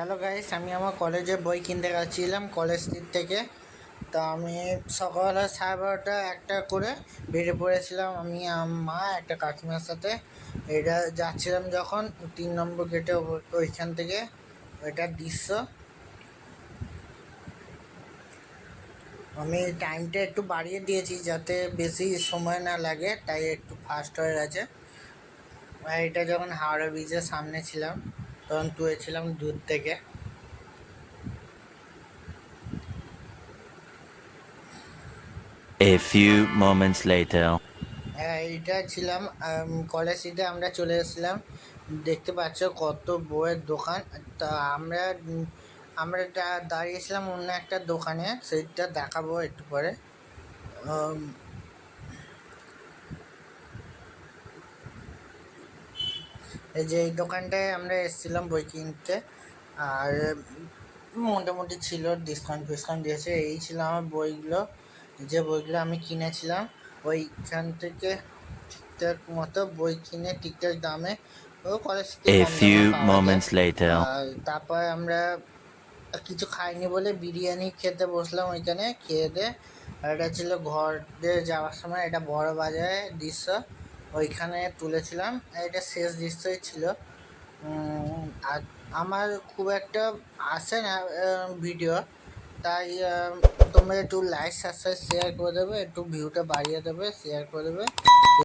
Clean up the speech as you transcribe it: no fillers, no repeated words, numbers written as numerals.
Hello guys, আমি আমার কলেজে বই কিনতে গেছিলাম কলেজ স্ট্রিট থেকে। তো আমি সকালবেলা 12:30 একটা করে বেরিয়ে পড়েছিলাম, আমি মা একটা কাকিমার সাথে। এটা যাচ্ছিলাম যখন 3 নম্বর গেটে, ওইখান থেকে ওইটার দৃশ্য। আমি টাইমটা একটু বাড়িয়ে দিয়েছি যাতে বেশি সময় না লাগে, তাই একটু ফাস্ট হয়ে গেছে। আর এটা যখন হাওড়া ব্রিজের সামনে ছিলাম তখন তুলেছিলাম দূর থেকে। A few moments later. হ্যাঁ, এইটা ছিলাম কলেজ স্ট্রিটে। আমরা চলে এসেছিলাম, দেখতে পাচ্ছ কত বইয়ের দোকান। তা আমরা দাঁড়িয়েছিলাম অন্য একটা দোকানে, সেইটা দেখাবো একটু পরে। উম, এই যে এই দোকানটায় আমরা এসেছিলাম বই কিনতে, আর মোটামুটি ছিল, ডিসকাউন্ট দিয়েছে। এই ছিল আমার বইগুলো, যে বইগুলো আমি কিনেছিলাম ওইখান থেকে ঠিকঠাক মতো বই কিনে ঠিকঠাক দামে, ও কলেজ থেকে A কম দামে few পাওয়া যায়। moments later. আর তারপর আমরা কিছু খাইনি বলে বিরিয়ানি খেতে বসলাম ওইখানে, খেয়ে দে। আর এটা ছিল ঘরে যাওয়ার সময়, এটা বড় বাজারের দৃশ্য, ওইখানে তুলেছিলাম। এটা শেষ দৃশ্যই ছিল। আর আমার খুব একটা আসে না ভিডিও, তাই তোমরা একটু লাইক সাবস্ক্রাইব শেয়ার করে দেবে, একটু ভিউটা বাড়িয়ে দেবে, শেয়ার করে দেবে।